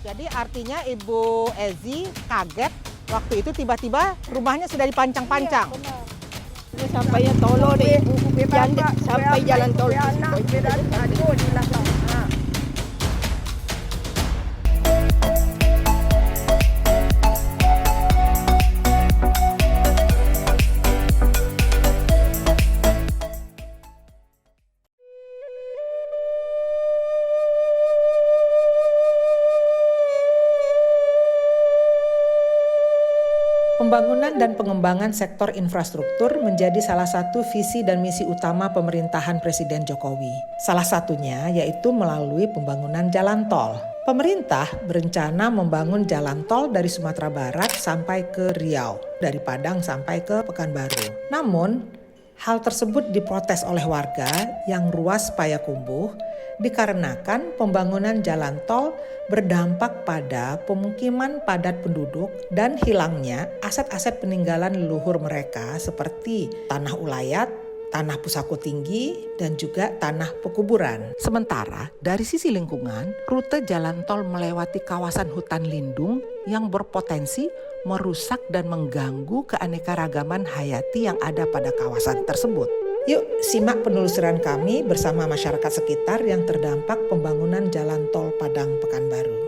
Jadi artinya Ibu Ezi kaget waktu itu tiba-tiba rumahnya sudah dipancang-pancang. Iya, sampainya tolo deh, sampai jalan tol. Pembangunan dan pengembangan sektor infrastruktur menjadi salah satu visi dan misi utama pemerintahan Presiden Jokowi. Salah satunya yaitu melalui pembangunan jalan tol. Pemerintah berencana membangun jalan tol dari Sumatera Barat sampai ke Riau, dari Padang sampai ke Pekanbaru. Namun, hal tersebut diprotes oleh warga yang ruas Payakumbuh dikarenakan pembangunan jalan tol berdampak pada pemukiman padat penduduk dan hilangnya aset-aset peninggalan leluhur mereka seperti tanah ulayat, tanah pusako tinggi, dan juga tanah pekuburan. Sementara dari sisi lingkungan, rute jalan tol melewati kawasan hutan lindung yang berpotensi merusak dan mengganggu keanekaragaman hayati yang ada pada kawasan tersebut. Yuk simak penelusuran kami bersama masyarakat sekitar yang terdampak pembangunan jalan tol Padang Pekanbaru.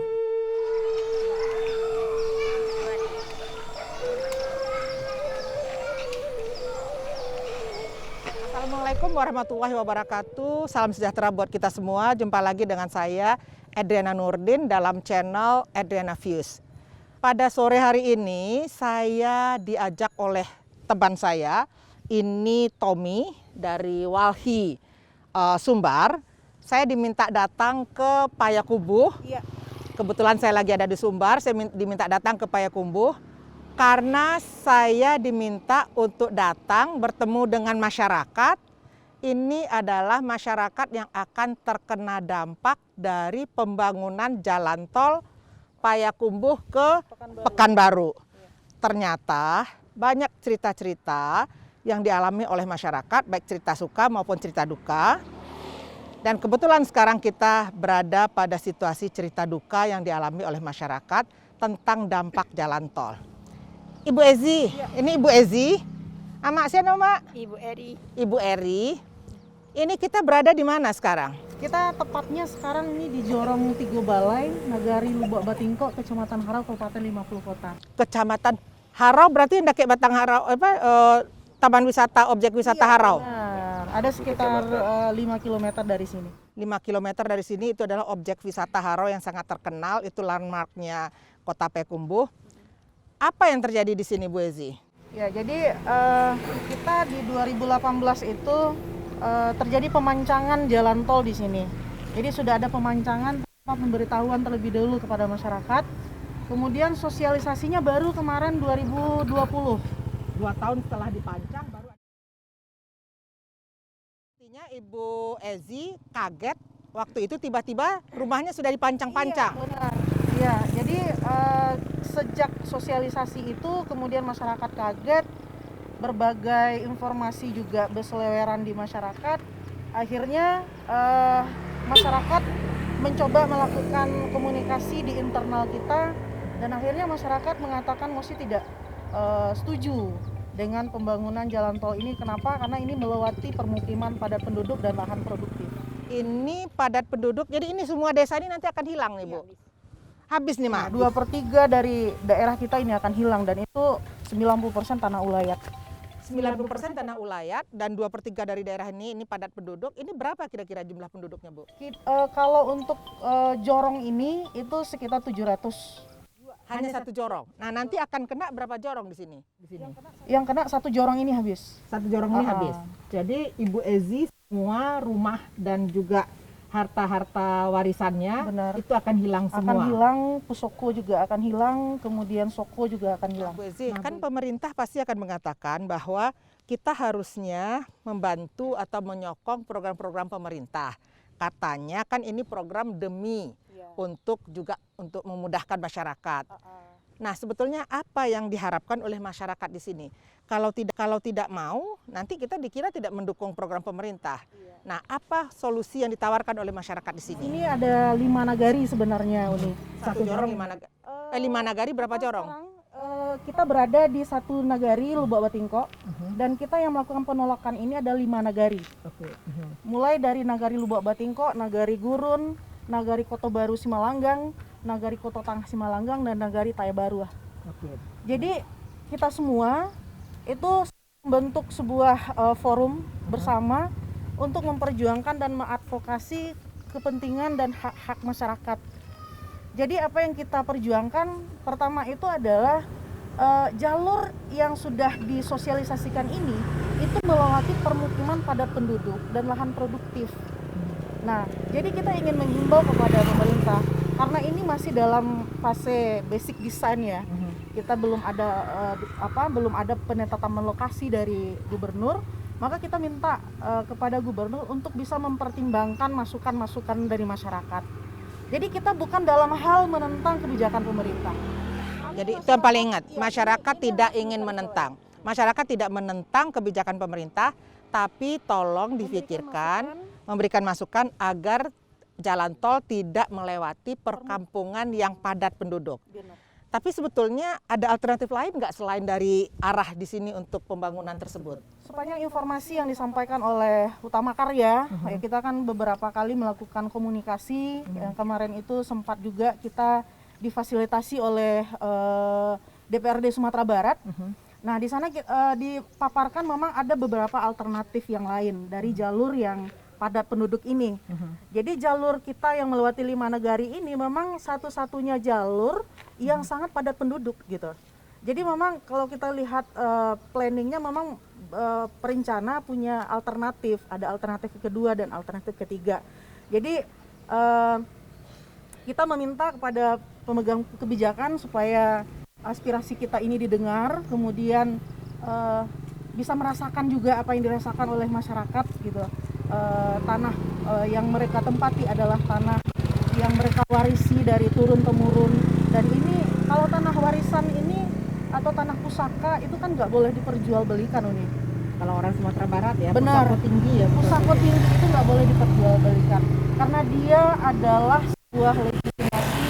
Assalamualaikum warahmatullahi wabarakatuh. Salam sejahtera buat kita semua. Jumpa lagi dengan saya, Edriana Nurdin, dalam channel Edriana Views. Pada sore hari ini saya diajak oleh teman saya, ini Tommy dari Walhi Sumbar. Saya diminta datang ke Payakumbuh. Iya. Kebetulan saya lagi ada di Sumbar, saya diminta datang ke Payakumbuh karena saya diminta untuk datang bertemu dengan masyarakat. Ini adalah masyarakat yang akan terkena dampak dari pembangunan jalan tol Payakumbuh ke Pekanbaru. Ternyata banyak cerita-cerita yang dialami oleh masyarakat, baik cerita suka maupun cerita duka. Dan kebetulan sekarang kita berada pada situasi cerita duka yang dialami oleh masyarakat tentang dampak jalan tol. Ibu Ezi, ini Ibu Ezi. Amak siapa nama? Ibu Eri. Ibu Eri. Ini kita berada di mana sekarang? Kita tepatnya sekarang ini di Jorong Tigo Balai, Nagari Lubuk Batingko, Kecamatan Harau, Kabupaten 50 Kota. Kecamatan Harau berarti ndak kayak Batang Harau Taman wisata, objek wisata Harau. Benar. Ada sekitar 5 km dari sini. 5 km dari sini itu adalah objek wisata Harau yang sangat terkenal, itu landmarknya Kota Payakumbuh. Apa yang terjadi di sini, Bu Ezi? Ya, jadi kita di 2018 itu terjadi pemancangan jalan tol di sini. Jadi sudah ada pemancangan tanpa pemberitahuan terlebih dahulu kepada masyarakat. Kemudian sosialisasinya baru kemarin 2020. 2 tahun setelah dipancang baru. Artinya Ibu Ezi kaget waktu itu tiba-tiba rumahnya sudah dipancang-pancang. Iya, benar. Iya, jadi sejak sosialisasi itu kemudian masyarakat kaget, berbagai informasi juga berseliweran di masyarakat. Akhirnya masyarakat mencoba melakukan komunikasi di internal kita dan akhirnya masyarakat mengatakan mesti tidak setuju dengan pembangunan jalan tol ini. Kenapa? Karena ini melewati permukiman padat penduduk dan lahan produktif. Ini padat penduduk, jadi ini semua desa ini nanti akan hilang nih, Bu. Habis nih, Mak. 2/3 dari daerah kita ini akan hilang dan itu 90% tanah ulayat. 90% tanah ulayat dan 2/3 dari daerah ini padat penduduk. Ini berapa kira-kira jumlah penduduknya, Bu? Kalau untuk Jorong ini itu sekitar 700. Hanya satu jorong. Nah, nanti akan kena berapa jorong di sini? Yang kena satu jorong ini habis. Satu jorong ini habis. Jadi Ibu Ezi semua rumah dan juga harta-harta warisannya Benar. itu akan hilang semua. Akan hilang, pusoko juga akan hilang, kemudian soko juga akan hilang. Bu Ezi, kan pemerintah pasti akan mengatakan bahwa kita harusnya membantu atau menyokong program-program pemerintah. Katanya kan ini program demi untuk memudahkan masyarakat. Nah, sebetulnya apa yang diharapkan oleh masyarakat di sini? Kalau tidak mau, nanti kita dikira tidak mendukung program pemerintah. Nah, apa solusi yang ditawarkan oleh masyarakat di sini? Ini ada 5 nagari sebenarnya, Uni. Satu jorong 5 nagari berapa jorong? Sekarang kita berada di satu nagari Lubuk Batingko, dan kita yang melakukan penolakan ini ada 5 nagari. Mulai dari nagari Lubuk Batingko, nagari Gurun, nagari Koto Baru Simalanggang, nagari Koto Tangah Simalanggang, dan nagari Taya Baru. Jadi kita semua itu membentuk sebuah forum bersama untuk memperjuangkan dan mengadvokasi kepentingan dan hak-hak masyarakat. Jadi apa yang kita perjuangkan pertama itu adalah jalur yang sudah disosialisasikan ini itu melewati permukiman padat penduduk dan lahan produktif. Nah, jadi kita ingin menghimbau kepada pemerintah karena ini masih dalam fase basic design ya. Kita belum ada penetapan lokasi dari gubernur, maka kita minta kepada gubernur untuk bisa mempertimbangkan masukan-masukan dari masyarakat. Jadi kita bukan dalam hal menentang kebijakan pemerintah. Jadi itu yang paling ingat, masyarakat tidak ingin menentang. Masyarakat tidak menentang kebijakan pemerintah, tapi tolong difikirkan, memberikan masukan agar jalan tol tidak melewati perkampungan yang padat penduduk. Tapi sebetulnya ada alternatif lain nggak selain dari arah di sini untuk pembangunan tersebut? Sepanjang informasi yang disampaikan oleh Utama Karya, ya kita kan beberapa kali melakukan komunikasi. Yang kemarin itu sempat juga kita difasilitasi oleh DPRD Sumatera Barat. Nah, di sana dipaparkan memang ada beberapa alternatif yang lain dari jalur yang padat penduduk ini. Jadi jalur kita yang melewati 5 nagari ini memang satu-satunya jalur yang sangat padat penduduk gitu. Jadi memang kalau kita lihat planningnya memang perencana punya alternatif, ada alternatif kedua dan alternatif ketiga. Jadi kita meminta kepada pemegang kebijakan supaya aspirasi kita ini didengar, kemudian bisa merasakan juga apa yang dirasakan oleh masyarakat gitu. Tanah yang mereka tempati adalah tanah yang mereka warisi dari turun temurun, dan ini kalau tanah warisan ini atau tanah pusaka itu kan nggak boleh diperjualbelikan, Uni. Kalau orang Sumatera Barat ya, benar, pusako tinggi ya. Pusako tinggi itu nggak boleh diperjualbelikan karena dia adalah sebuah legitimasi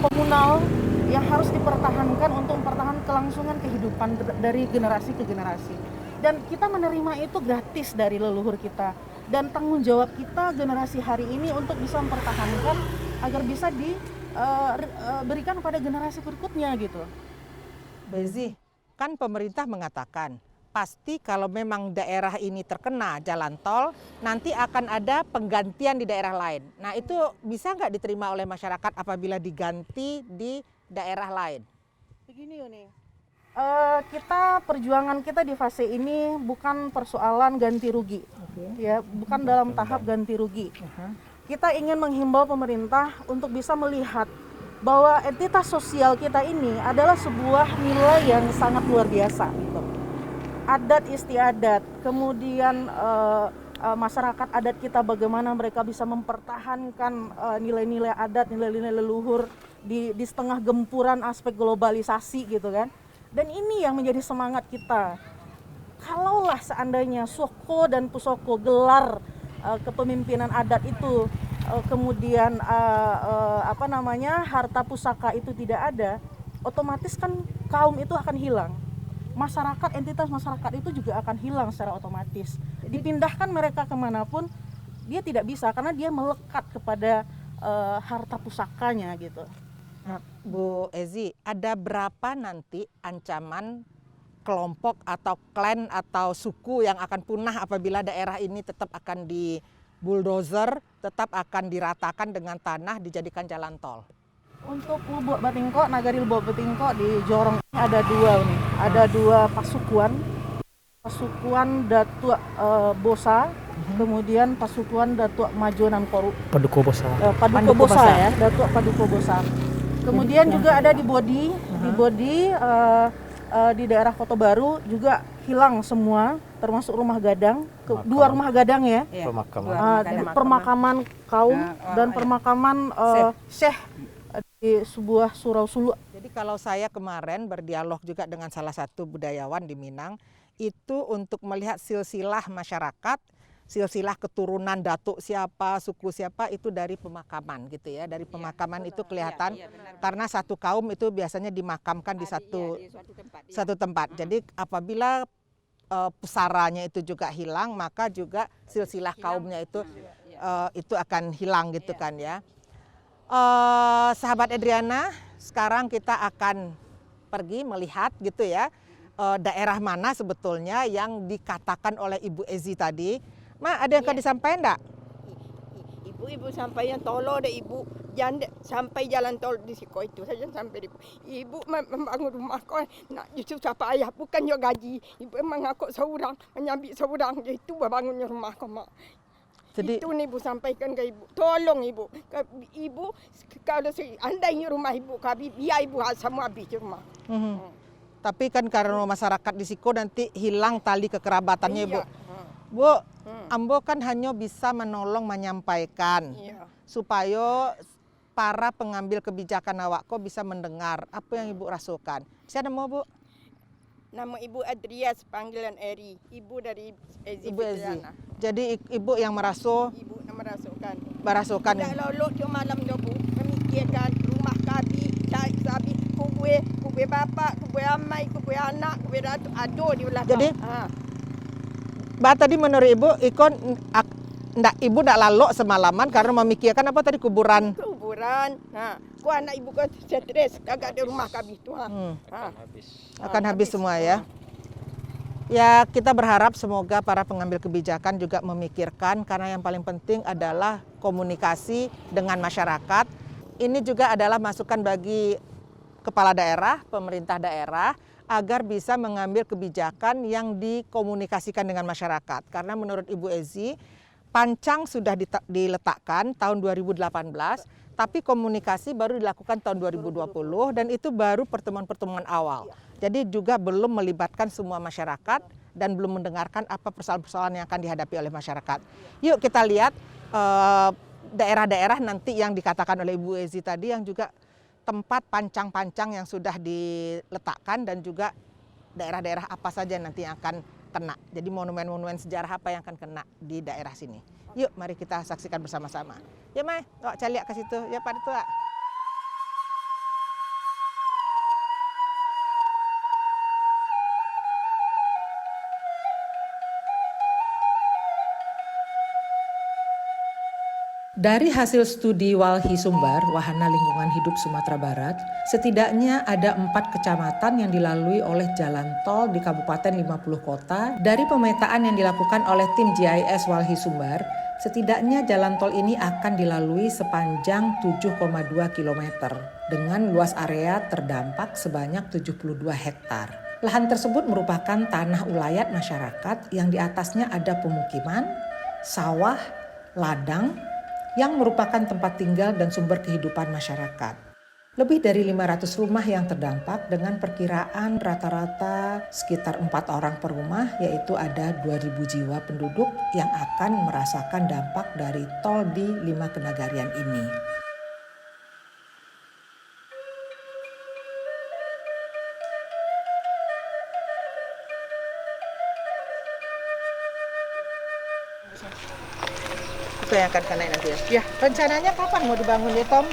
komunal yang harus dipertahankan untuk mempertahankan kelangsungan kehidupan dari generasi ke generasi. Dan kita menerima itu gratis dari leluhur kita. Dan tanggung jawab kita generasi hari ini untuk bisa mempertahankan agar bisa diberikan kepada generasi berikutnya gitu. Bezi, kan pemerintah mengatakan pasti kalau memang daerah ini terkena jalan tol, nanti akan ada penggantian di daerah lain. Nah, itu bisa nggak diterima oleh masyarakat apabila diganti di daerah lain? Begini Yuni, perjuangan kita di fase ini bukan persoalan ganti rugi, ya, bukan dalam tahap ganti rugi. Kita ingin menghimbau pemerintah untuk bisa melihat bahwa entitas sosial kita ini adalah sebuah nilai yang sangat luar biasa. Gitu. Adat istiadat, kemudian masyarakat adat kita bagaimana mereka bisa mempertahankan nilai-nilai adat, nilai-nilai leluhur di setengah gempuran aspek globalisasi gitu kan. Dan ini yang menjadi semangat kita. Kalaulah seandainya Soko dan Pusoko gelar kepemimpinan adat itu kemudian harta pusaka itu tidak ada, otomatis kan kaum itu akan hilang. Masyarakat, entitas masyarakat itu juga akan hilang secara otomatis. Dipindahkan mereka kemanapun dia tidak bisa karena dia melekat kepada harta pusakanya gitu. Nah, Bu Ezi, ada berapa nanti ancaman kelompok atau klan atau suku yang akan punah apabila daerah ini tetap akan di bulldozer, tetap akan diratakan dengan tanah dijadikan jalan tol? Untuk Lubuk Batingko, nagari Lubuk Batingko di Jorong ini ada dua nih, ada dua pasukan Datuk Bosa, kemudian pasukan Datuk Majonan Koru. Paduka Bosa. Paduka Bosa ya, Datuk Paduka Bosa. Kemudian juga ada di Bodi, di daerah Koto Baru juga hilang semua, termasuk rumah gadang, dua rumah gadang ya, Pemakaman. permakaman kaum dan permakaman Syekh sebuah surau suluk. Jadi kalau saya kemarin berdialog juga dengan salah satu budayawan di Minang, itu untuk melihat silsilah masyarakat, silsilah keturunan datuk siapa, suku siapa itu dari pemakaman gitu ya. Dari pemakaman itu kelihatan karena satu kaum itu biasanya dimakamkan di satu tempat. Jadi apabila pusaranya itu juga hilang, maka juga silsilah kaumnya itu akan hilang gitu kan ya. Sahabat Edriana, sekarang kita akan pergi melihat gitu ya daerah mana sebetulnya yang dikatakan oleh Ibu Ezi tadi. Ma, ada yang akan disampaikan enggak? Ibu sampai yang tolo deh ibu. Jangan sampai jalan tol di Siko itu saja sampai ibu membangun rumah kau nak justru siapa ayah bukan yo gaji. Ibu mengakuk seorang menyambi seorang itu bangunnya rumah kau mak. Jadi itu nih ibu sampaikan ke ibu, tolong ibu, ibu kalau andainya rumah ibu kami biar ibu semua habis rumah. Tapi kan karena masyarakat di Siko nanti hilang tali kekerabatannya ibu. Iya. Bu, Ambo kan hanya bisa menolong menyampaikan supaya para pengambil kebijakan awakko bisa mendengar apa yang ibu rasakan. Siapa nama bu? Nama ibu Adrias, panggilan Eri, ibu dari Ezi. Ibu Ezi. Jadi ibu yang merasukan. Merasukan. Tidak lalu cuma malam tu bu, memikirkan rumah kami, cari sabi, kubue bapak, kubue amai, kubue anak, kubue ratu, aduh di belakang. Jadi, Mbak tadi menurut ibu, ibu tidak lalu semalaman karena memikirkan apa tadi kuburan. Nah, anak ibu kan stres, kagak ada rumah kami tu. Akan habis semua ya. Ya kita berharap semoga para pengambil kebijakan juga memikirkan karena yang paling penting adalah komunikasi dengan masyarakat. Ini juga adalah masukan bagi kepala daerah, pemerintah daerah agar bisa mengambil kebijakan yang dikomunikasikan dengan masyarakat. Karena menurut Ibu Ezi, pancang sudah diletakkan tahun 2018, tapi komunikasi baru dilakukan tahun 2020 dan itu baru pertemuan-pertemuan awal. Jadi juga belum melibatkan semua masyarakat dan belum mendengarkan apa persoalan-persoalan yang akan dihadapi oleh masyarakat. Yuk kita lihat daerah-daerah nanti yang dikatakan oleh Ibu Ezi tadi yang juga tempat pancang-pancang yang sudah diletakkan dan juga daerah-daerah apa saja nanti yang akan kena. Jadi monumen-monumen sejarah apa yang akan kena di daerah sini. Yuk mari kita saksikan bersama-sama. Ya Mai, cari lihat ke situ. Ya Pak Tua. Dari hasil studi Walhi Sumbar, Wahana Lingkungan Hidup Sumatera Barat, setidaknya ada 4 kecamatan yang dilalui oleh jalan tol di Kabupaten 50 kota. Dari pemetaan yang dilakukan oleh tim GIS Walhi Sumbar, setidaknya jalan tol ini akan dilalui sepanjang 7,2 km dengan luas area terdampak sebanyak 72 hektar. Lahan tersebut merupakan tanah ulayat masyarakat yang di atasnya ada pemukiman, sawah, ladang, yang merupakan tempat tinggal dan sumber kehidupan masyarakat. Lebih dari 500 rumah yang terdampak dengan perkiraan rata-rata sekitar 4 orang per rumah, yaitu ada 2.000 jiwa penduduk yang akan merasakan dampak dari tol di 5 kenagarian ini. Itu yang akan kena nanti ya. Rencananya kapan mau dibangun ya Tom?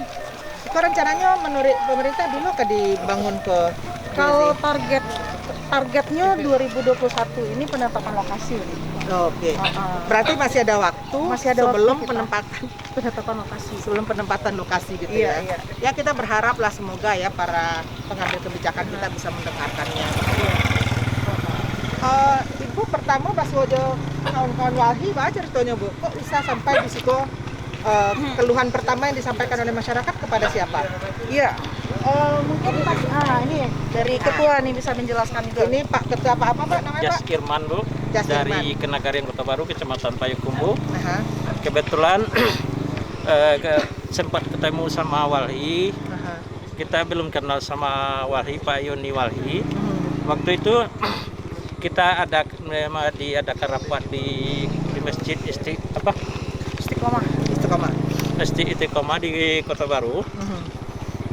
Itu rencananya menurut pemerintah dulu ke dibangun ke Kalau targetnya 2021 ini penetapan lokasi. Oke. Berarti masih ada waktu sebelum penetapan lokasi. Sebelum penempatan lokasi gitu Iya, ya. iya. Ya kita berharap lah semoga ya para pengambil kebijakan kita bisa mendengarkannya. Ibu pertama pas wojo kawan-kawan Walhi, apa ceritanya Bu? Kok bisa sampai di situ keluhan pertama yang disampaikan oleh masyarakat kepada siapa? Iya. Mungkin Pak, ini dari ketua nih bisa menjelaskan juga. Ini Pak Ketua apa namanya Pak? Jaskirman Bu, Jaskirman. dari Kenagarian Kota Baru, Kecamatan Payakumbuh. Aha. Kebetulan sempat ketemu sama Walhi. Aha. Kita belum kenal sama Walhi, Pak Yoni Walhi. Waktu itu kita diadakan rapat di Masjid Istiqomah. Istiqomah di Kota Baru.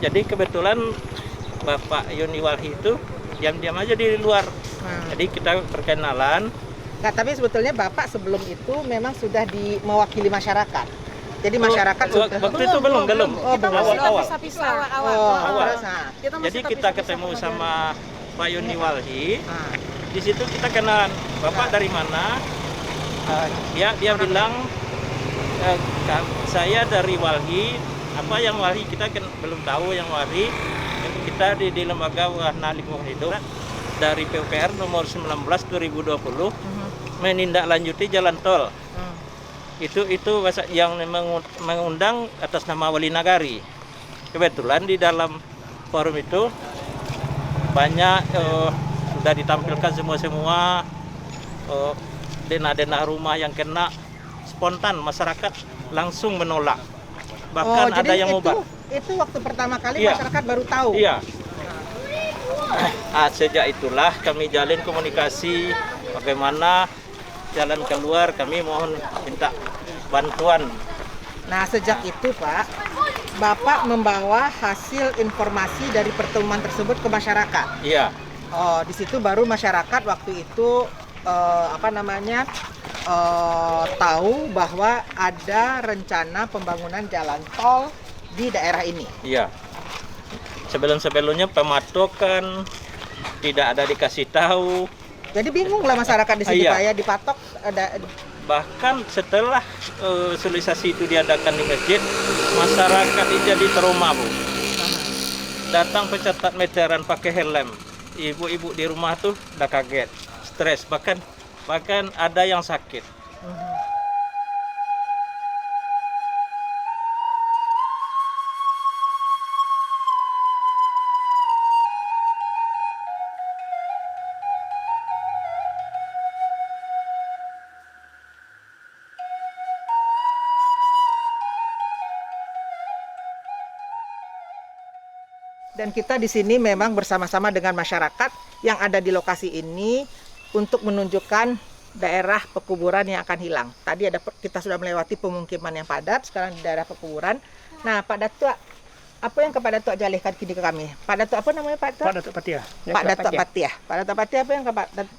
Jadi kebetulan Bapak Yoni Walhi itu diam-diam aja di luar. Jadi kita perkenalan. Nah, tapi sebetulnya Bapak sebelum itu memang sudah mewakili masyarakat. Jadi masyarakat sudah Waktu itu belum. Kita masih Awal-awal. terpisah-pisah. Awal. terus, nah. Kita masih Jadi kita terpisah-pisah ketemu pada sama Pak Yoni Walhi. Nah, Di situ kita kenalan. Bapak dari mana? Dia bilang saya dari Walhi. Apa yang Walhi kita kan belum tahu yang Walhi. Kita di lembaga warna lingkungan hidup dari PUPR nomor 19 2020 menindaklanjuti jalan tol. Itu yang mengundang atas nama Wali Nagari. Kebetulan di dalam forum itu banyak sudah ditampilkan semua denah-denah rumah yang kena, spontan masyarakat langsung menolak. Bahkan ada jadi yang obat. itu waktu pertama kali Iya. masyarakat baru tahu. Iya. Sejak itulah kami jalin komunikasi bagaimana jalan keluar, kami mohon minta bantuan. Nah, sejak itu Pak, Bapak membawa hasil informasi dari pertemuan tersebut ke masyarakat. Iya. Oh, di situ baru masyarakat waktu itu tahu bahwa ada rencana pembangunan jalan tol di daerah ini. Iya. Sebelum-sebelumnya pematokan tidak ada dikasih tahu. Jadi bingung lah masyarakat di sini Iya. Pak ya, dipatok ada. Bahkan setelah sosialisasi itu diadakan di masjid, masyarakat itu jadi trauma, Bu. Datang pencatat meteran pakai helm. Ibu-ibu di rumah tuh udah kaget, stres, bahkan ada yang sakit. Dan kita di sini memang bersama-sama dengan masyarakat yang ada di lokasi ini untuk menunjukkan daerah pekuburan yang akan hilang. Tadi kita sudah melewati pemukiman yang padat, sekarang di daerah pekuburan. Nah, Pak Datuk, apa yang Pak Datuk jalihkan kini ke kami? Pak Datuk apa namanya Pak Datuk? Pak Datuk Patia. Pak Datuk Patiah. Pak Datuk Patiah apa yang Pak Datuk?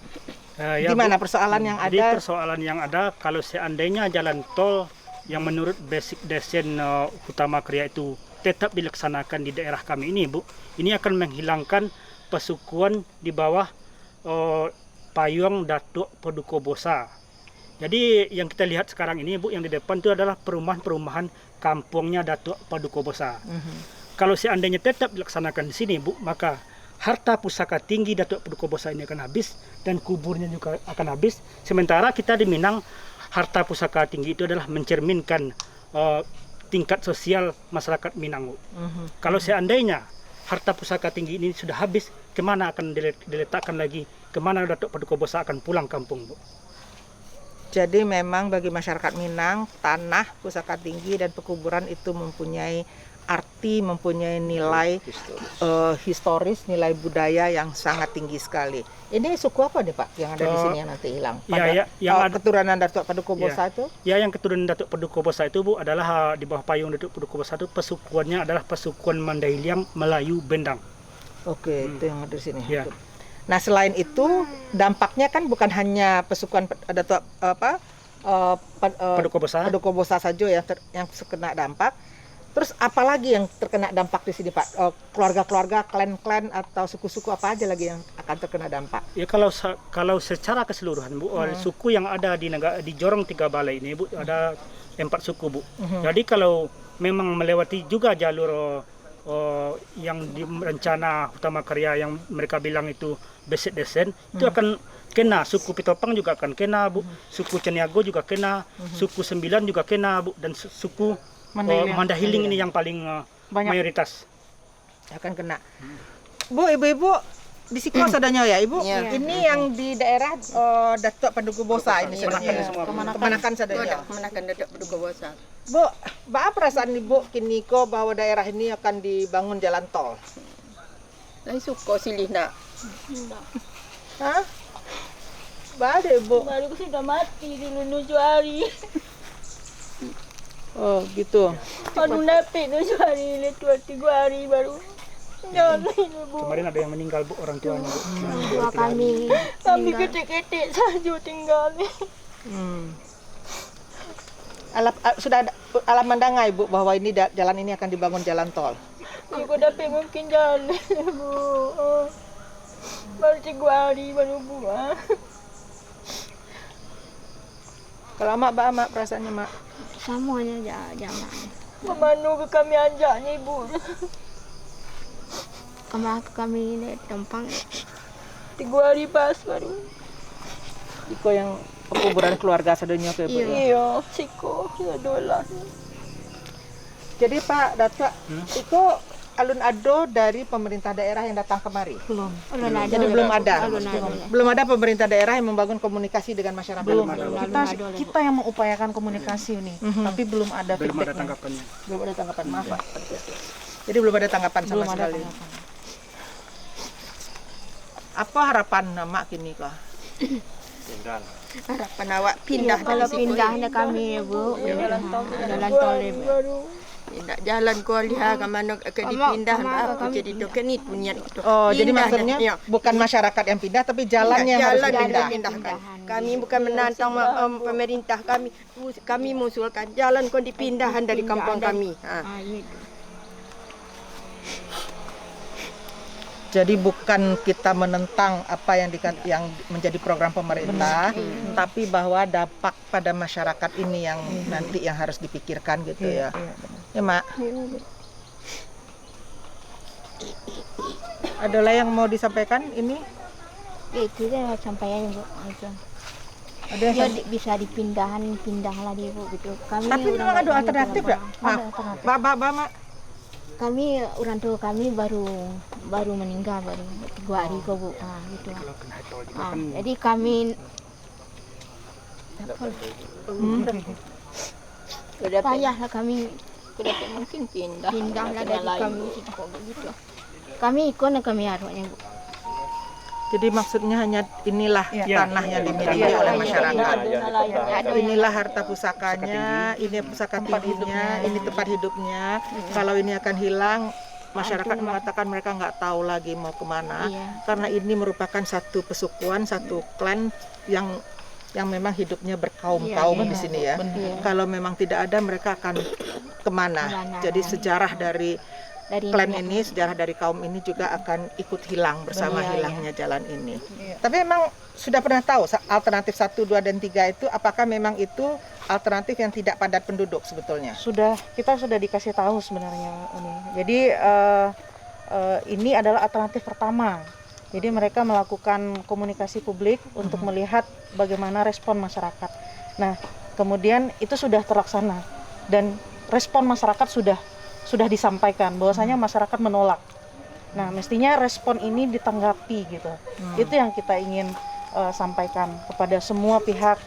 Ya, Di mana Bu, persoalan yang Jadi ada? persoalan yang ada kalau seandainya jalan tol yang menurut basic desain utama Kriya itu tetap dilaksanakan di daerah kami ini, Bu, ini akan menghilangkan pesukuan di bawah payung Datuk Paduka Bosa. Jadi yang kita lihat sekarang ini, Bu, yang di depan itu adalah perumahan-perumahan kampungnya Datuk Paduka Bosa. Kalau seandainya tetap dilaksanakan di sini, Bu, maka harta pusaka tinggi Datuk Paduka Bosa ini akan habis dan kuburnya juga akan habis. Sementara kita di Minang, harta pusaka tinggi itu adalah mencerminkan tingkat sosial masyarakat Minang. Kalau seandainya harta pusaka tinggi ini sudah habis, kemana akan diletakkan lagi? Kemana Datuk Paduka Bosa akan pulang kampung, Bu? Jadi memang bagi masyarakat Minang, tanah, pusaka tinggi dan pekuburan itu mempunyai arti, mempunyai nilai historis, nilai budaya yang sangat tinggi sekali. Ini suku apa nih Pak yang ada di sini yang nanti hilang? Yang ada keturunan Datuk Paduka Bosa itu? Ya, yang keturunan Datuk Paduka Bosa itu, Bu, adalah di bawah payung Datuk Paduka Bosa itu pesukuannya adalah pesukuan Mandailing Melayu Bendang. Oke, itu yang ada di sini. Ya. Nah, selain itu dampaknya kan bukan hanya pesukuan Datuk Paduka Bosa. Paduka Bosa saja yang terkena dampak. Terus apalagi yang terkena dampak di sini Pak? Keluarga-keluarga, klan-klan atau suku-suku apa aja lagi yang akan terkena dampak? Ya, kalau secara keseluruhan, Bu, suku yang ada di Jorong Tiga Balai ini, Bu, ada 4 suku, Bu. Jadi kalau memang melewati juga jalur yang di rencana utama Kriya yang mereka bilang itu basic desain, itu akan kena. Suku Pitopang juga akan kena, Bu. Suku Ceniago juga kena, suku Sembilan juga kena, Bu, dan suku Mandailing ini yang paling mayoritas akan kena. Bu, ibu-ibu di Sikos adanya ya, Ibu? Ini yang di daerah Datuk Paduka Bosa ini Kemanakan sadanya. Kemanakan Datuk Paduka Bosa. Bu, apa perasaan Ibu kini ko bahwa daerah ini akan dibangun jalan tol? Saya suka silih nak. Hah? Baru Ibu. Baru sudah mati di 7 hari. Oh gitu. Aduh napi tu sehari ni 2-3 hari baru. Jalan ibu. Kemarin ada yang meninggal Bu, orang tuanya Bu. Dua kami Kami ketik-ketik saja tinggal ni. Sudah ada alam mendengar Ibu bahwa ini jalan ini akan dibangun jalan tol. Ibu dapat mungkin jalan ibu. Baru 3 hari baru buat. Kalau mak perasaannya mak? semuanya jangan. Memanu ke kami ajak ni ibu. Kami ini tempang 3 hari pas baru. Iko yang kuburan keluarga sedunia ke Ibu. Ya? Iya, siko dolar. Jadi Pak Datuk, itu alun-ado dari pemerintah daerah yang datang kemari. belum ada. Jadi belum ada. Belum ada. Belum ada pemerintah daerah yang membangun komunikasi dengan masyarakat. Belum. Belum Kita yang mengupayakan komunikasi nih, tapi belum ada Belum ada feedback. tanggapannya. Belum ada tanggapan. Maaf Pak. Jadi belum ada tanggapan sama Belum ada sekali. tanggapan. Apa harapan Mak kini kah? Harapan awak pindah Kalau pindah kami Bu, jalan tol ini. Pindah jalan ko lihat ke mana ke dipindah apa jadi tu ke ni punya tu. Oh, jadi Pindah maksudnya dah. Ya. bukan masyarakat yang pindah tapi jalannya yang harus jalan yang dipindah. dipindahkan. Kami bukan menantang pemerintah kami mengusulkan jalan kau dipindahan dari kampung kami. Jadi bukan kita menentang apa yang yang menjadi program pemerintah, tapi bahwa dampak pada masyarakat ini yang nanti yang harus dipikirkan gitu ya. Ya, Mak. Adalah yang mau disampaikan ini? Ya itu dah sampaian Bu. Itu. Ada yang Ya bisa dipindahlah dia Bu gitu. Kami tapi memang ada alternatif ya? Mak. Kami orang tua kami baru meninggal baru 2 hari kok Bu. Gitu. Jadi kami payahlah kami mungkin pindahlah dari kami kok begitu. Kami ikut kami harusnya Bu. Jadi maksudnya hanya inilah tanah yang dimiliki oleh masyarakat. Inilah harta pusakanya, ini pusaka tidurnya, ini tempat hidupnya. Kalau ini akan hilang, masyarakat mengatakan mereka nggak tahu lagi mau kemana. Karena ini merupakan satu pesukuan, satu klan yang memang hidupnya berkaum-kaum di sini ya. Kalau memang tidak ada, mereka akan kemana? Jadi sejarah dari klan ini, sejarah dari kaum ini juga akan ikut hilang bersama hilangnya jalan ini. Tapi memang sudah pernah tahu alternatif 1, 2, dan 3 itu apakah memang itu alternatif yang tidak padat penduduk sebetulnya? Kita sudah dikasih tahu sebenarnya ini. Jadi ini adalah alternatif pertama. Jadi mereka melakukan komunikasi publik untuk melihat bagaimana respon masyarakat. Nah, kemudian itu sudah terlaksana dan respon masyarakat sudah disampaikan bahwasanya masyarakat menolak. Nah, mestinya respon ini ditanggapi gitu. Itu yang kita ingin sampaikan kepada semua pihak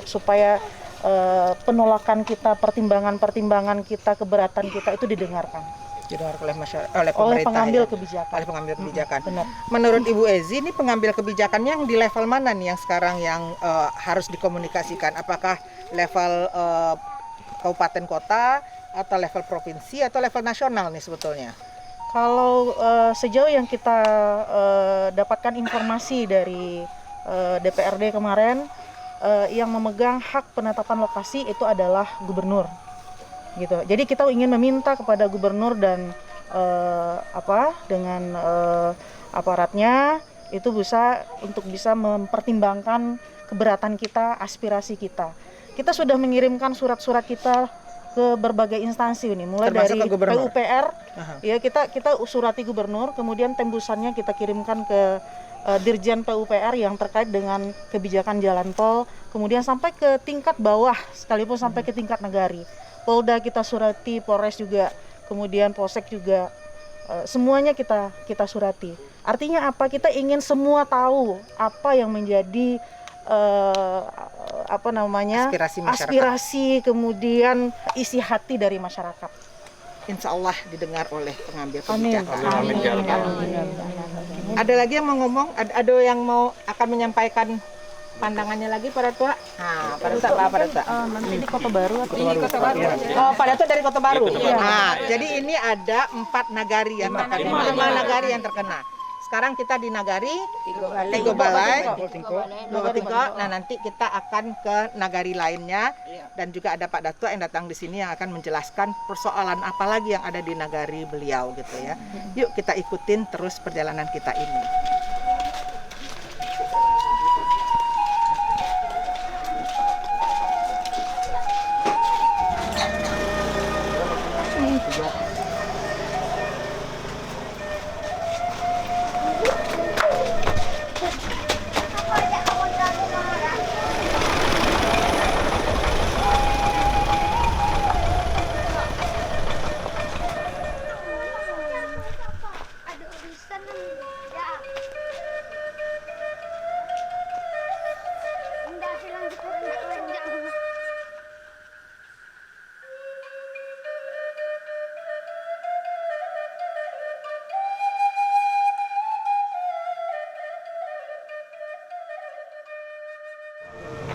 supaya penolakan kita, pertimbangan kita, keberatan kita itu didengarkan. Didengar oleh masyarakat, oleh pengambil ya? kebijakan. Oleh pengambil kebijakan. Benar. Menurut Ibu Ezi, ini pengambil kebijakannya yang di level mana nih yang sekarang yang harus dikomunikasikan? Apakah level kabupaten kota, atau level provinsi, atau level nasional nih sebetulnya? Kalau sejauh yang kita dapatkan informasi dari DPRD kemarin, yang memegang hak penetapan lokasi itu adalah gubernur. Gitu. Jadi kita ingin meminta kepada gubernur dan dengan aparatnya itu untuk bisa mempertimbangkan keberatan kita, aspirasi kita. Kita sudah mengirimkan surat-surat kita ke berbagai instansi ini, mulai termasuk dari PUPR, ya kita surati gubernur, kemudian tembusannya kita kirimkan ke Dirjen PUPR yang terkait dengan kebijakan jalan tol, kemudian sampai ke tingkat bawah, sekalipun sampai ke tingkat negari. Polda kita surati, Polres juga, kemudian Polsek juga, semuanya kita surati. Artinya apa? Kita ingin semua tahu apa yang menjadi aspirasi, kemudian isi hati dari masyarakat. Insya Allah didengar oleh pengambil Amin. kebijakan. Ada lagi yang mau ngomong? Ada yang akan menyampaikan pandangannya lagi pada tua. Nah, pada tua apa pada tua? Nanti di Kota Baru atau Ini Kota Baru. Oh, pada tua dari Kota Baru. Iya, Kota Baru. Nah, jadi ini ada 4 nagari yang terkena. 5 nagari yang terkena. Sekarang kita di nagari Tigo Balai, Dua Tigo. Nah, nanti kita akan ke nagari lainnya dan juga ada Pak Datuk yang datang di sini yang akan menjelaskan persoalan apa lagi yang ada di nagari beliau gitu ya. Yuk kita ikutin terus perjalanan kita ini.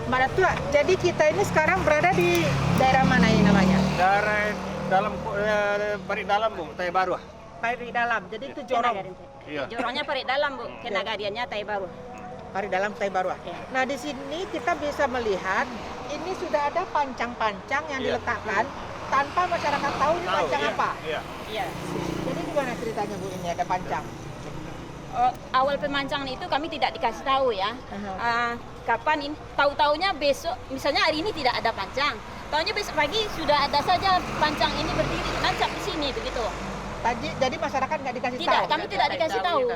Mbak Datuk, jadi kita ini sekarang berada di daerah mana ini namanya? Dari dalam parit dalam Bu, Tay Baru. Parit dalam, jadi itu jorong. Iya. Jorongnya parit dalam Bu, ke nagariannya Tai Baru. Parit dalam Tai Baru. Nah di sini kita bisa melihat ini sudah ada pancang-pancang yang diletakkan tanpa masyarakat tahu ini pancang apa. Iya. Iya. Jadi gimana ceritanya Bu ini ada pancang? Awal pemancangan itu kami tidak dikasih tahu ya. Kapan ini? Tahu-taunya besok, misalnya hari ini tidak ada pancang. Tahunya besok pagi sudah ada saja pancang ini berdiri nancap di sini begitu. Jadi masyarakat nggak dikasih tahu? Tidak, kami tidak dikasih tahu.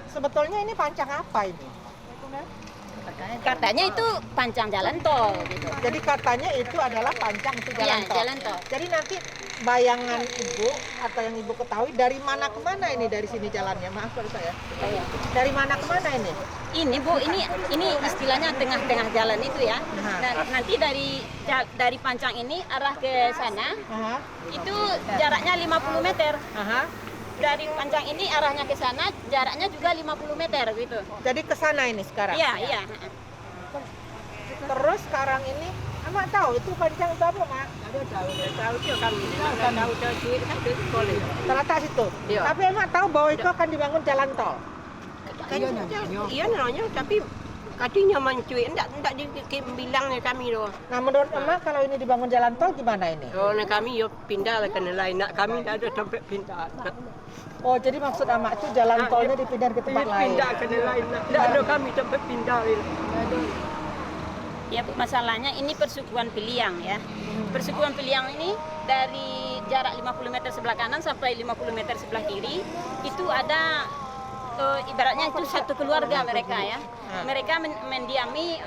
Sebetulnya ini pancang apa ini? Katanya itu pancang jalan tol gitu. Jadi katanya itu adalah pancang itu jalan Iya, tol. jalan tol. Jadi nanti bayangan Ibu atau yang Ibu ketahui dari mana ke mana ini dari sini jalannya? Maaf kalau saya. Iya. Dari mana ke mana ini? Ini Bu, ini istilahnya tengah-tengah jalan itu ya. Dan nanti dari pancang ini arah ke sana Aha. itu jaraknya 50 meter. Aha. Dari pancang ini arahnya ke sana jaraknya juga 50 meter gitu. Jadi ke sana ini sekarang? Iya, iya. Terus sekarang ini, Mak tahu itu pancang itu apa, Mak? Tahu dia kami. Tahu cuit kan itu boleh. Terletak situ. Iya. Tapi Mak tahu bahwa itu akan dibangun jalan tol. Iya nanya tapi katinya mencuit enggak dibilangnya kami doh. Nah menurut Emak kalau ini dibangun jalan tol gimana ini? Oh, nah kami yo pindah lah ke lain. Nak kami dah ada tempat pindah. Oh jadi maksud Emak itu jalan tolnya dipindah ke tempat lain? Pindah ke lain. Tidak ada kami tempat pindah. Ya Bu, masalahnya ini persukuan Piliang ya. Persukuan Piliang ini dari jarak 50 meter sebelah kanan sampai 50 meter sebelah kiri itu ada ibaratnya itu satu keluarga mereka ya. Mereka mendiami